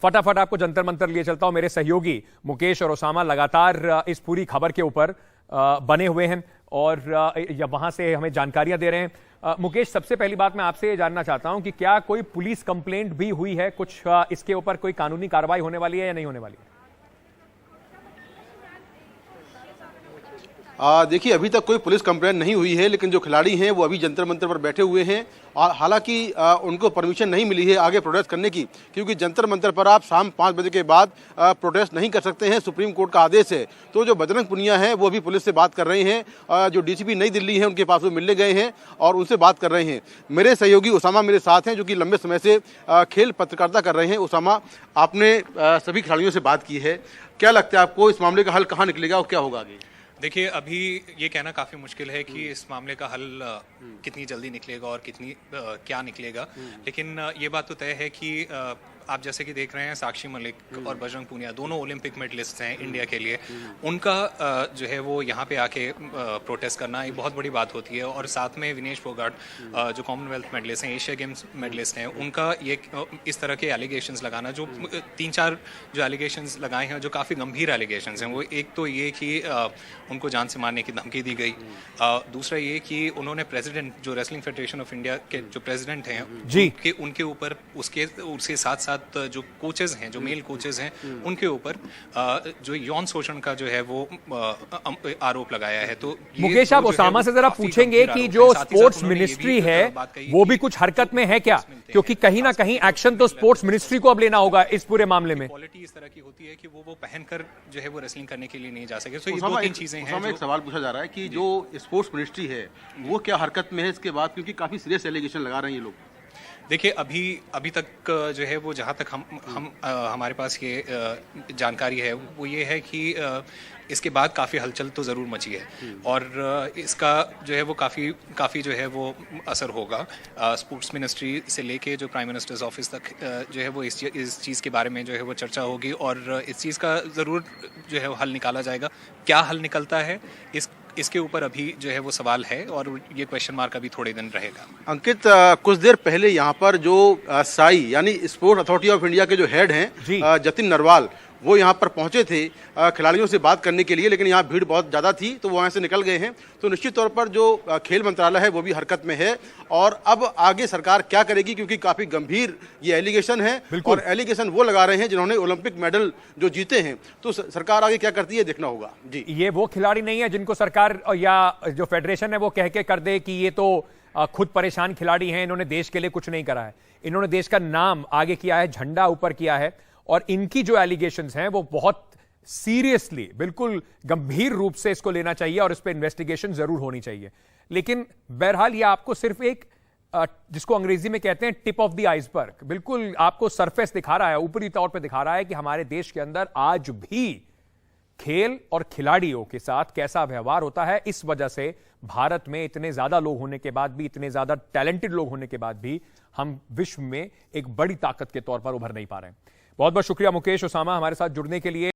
फटाफट आपको जंतर मंतर लिए चलता हूं। मेरे सहयोगी मुकेश और ओसामा लगातार इस पूरी खबर के ऊपर बने हुए हैं और वहां से हमें जानकारियां दे रहे हैं। मुकेश, सबसे पहली बात मैं आपसे ये जानना चाहता हूं कि क्या कोई पुलिस कंप्लेंट भी हुई है, कुछ इसके ऊपर कोई कानूनी कार्रवाई होने वाली है या नहीं होने वाली है? देखिए, अभी तक कोई पुलिस कंप्लेंट नहीं हुई है, लेकिन जो खिलाड़ी हैं वो अभी जंतर मंतर पर बैठे हुए हैं और हालांकि उनको परमिशन नहीं मिली है आगे प्रोटेस्ट करने की, क्योंकि जंतर मंतर पर आप शाम 5 बजे के बाद प्रोटेस्ट नहीं कर सकते हैं, सुप्रीम कोर्ट का आदेश है। तो जो बजरंग पुनिया हैं वो भी पुलिस से बात कर रहे हैं, जो डीसीपी नई दिल्ली है उनके पास वो मिलने गए हैं और उनसे बात कर रहे हैं। मेरे सहयोगी उसामा मेरे साथ हैं, जो कि लंबे समय से खेल पत्रकारिता कर रहे हैं। उसामा, आपने सभी खिलाड़ियों से बात की है, क्या लगता है आपको इस मामले का हल कहाँ निकलेगा और क्या होगा आगे? देखिए, अभी ये कहना काफ़ी मुश्किल है कि इस मामले का हल कितनी जल्दी निकलेगा और कितनी क्या निकलेगा, लेकिन ये बात तो तय है कि आप जैसे कि देख रहे हैं साक्षी मलिक और बजरंग पूनिया दोनों ओलंपिक मेडलिस्ट हैं इंडिया के लिए। उनका जो है वो यहाँ पे आके प्रोटेस्ट करना एक बहुत बड़ी बात होती है। और साथ में विनेश फोगाट जो कॉमनवेल्थ मेडलिस्ट हैं, एशिया गेम्स मेडलिस्ट हैं, उनका ये इस तरह के एलिगेशंस लगाना, जो 3-4 जो एलिगेशंस लगाए हैं जो काफ़ी गंभीर एलिगेशंस हैं, वो एक तो ये कि उनको जान से मारने की धमकी दी गई, दूसरा ये कि उन्होंने प्रेसिडेंट जो रेसलिंग फेडरेशन ऑफ इंडिया के जो प्रेसिडेंट हैं उनके ऊपर उसके साथ साथ जो कोचेज हैं, जो मेल कोचेज हैं, उनके ऊपर जो यौन शोषण का जो है वो आरोप लगाया है। तो मुकेश, आप ओसामा से जरा पूछेंगे कि जो स्पोर्ट्स मिनिस्ट्री है वो भी कुछ हरकत में है क्या, क्योंकि कहीं ना कहीं एक्शन तो स्पोर्ट्स मिनिस्ट्री को अब लेना होगा इस पूरे मामले में। क्वालिटी इस तरह की होती है कि वो पहनकर जो है वो रेसलिंग करने के लिए नहीं जा सके। तो ये 2-3 चीजें हैं। एक सवाल पूछा जा रहा है कि जो स्पोर्ट्स मिनिस्ट्री है वो क्या हरकत में है इसके बाद, क्योंकि काफी सीरियस एलिगेशन लगा रहे हैं ये लोग। देखिए, अभी तक जो है वो जहाँ तक हमारे पास ये जानकारी है वो ये है कि इसके बाद काफ़ी हलचल तो ज़रूर मची है और इसका जो है वो काफ़ी जो है वो असर होगा स्पोर्ट्स मिनिस्ट्री से लेके जो प्राइम मिनिस्टर्स ऑफिस तक जो है वो इस चीज़ के बारे में जो है वो चर्चा होगी और इस चीज़ का ज़रूर जो है वो हल निकाला जाएगा। क्या हल निकलता है इसके ऊपर अभी जो है वो सवाल है और ये क्वेश्चन मार्क अभी थोड़े दिन रहेगा। अंकित, कुछ देर पहले यहाँ पर जो साई यानी स्पोर्ट्स अथॉरिटी ऑफ इंडिया के जो हेड हैं जतिन नरवाल, वो यहाँ पर पहुंचे थे खिलाड़ियों से बात करने के लिए, लेकिन यहाँ भीड़ बहुत ज़्यादा थी तो वो वहाँ से निकल गए हैं। तो निश्चित तौर पर जो खेल मंत्रालय है वो भी हरकत में है और अब आगे सरकार क्या करेगी, क्योंकि काफ़ी गंभीर ये एलिगेशन है और एलिगेशन वो लगा रहे हैं जिन्होंने ओलंपिक मेडल जो जीते हैं। तो सरकार आगे क्या करती है देखना होगा। जी, ये वो खिलाड़ी नहीं है जिनको सरकार या जो फेडरेशन है वो कह के कर दे कि ये तो खुद परेशान खिलाड़ी हैं, इन्होंने देश के लिए कुछ नहीं करा है। इन्होंने देश का नाम आगे किया है, झंडा ऊपर किया है और इनकी जो एलिगेशंस हैं वो बहुत सीरियसली, बिल्कुल गंभीर रूप से इसको लेना चाहिए और इस पर इन्वेस्टिगेशन जरूर होनी चाहिए। लेकिन बहरहाल ये आपको सिर्फ एक जिसको अंग्रेजी में कहते हैं टिप ऑफ द आइसबर्ग, बिल्कुल आपको सरफेस दिखा रहा है, ऊपरी तौर पे दिखा रहा है कि हमारे देश के अंदर आज भी खेल और खिलाड़ियों के साथ कैसा व्यवहार होता है। इस वजह से भारत में इतने ज्यादा लोग होने के बाद भी, इतने ज्यादा टैलेंटेड लोग होने के बाद भी हम विश्व में एक बड़ी ताकत के तौर पर उभर नहीं पा रहे हैं। बहुत बहुत शुक्रिया मुकेश, ओसामा हमारे साथ जुड़ने के लिए।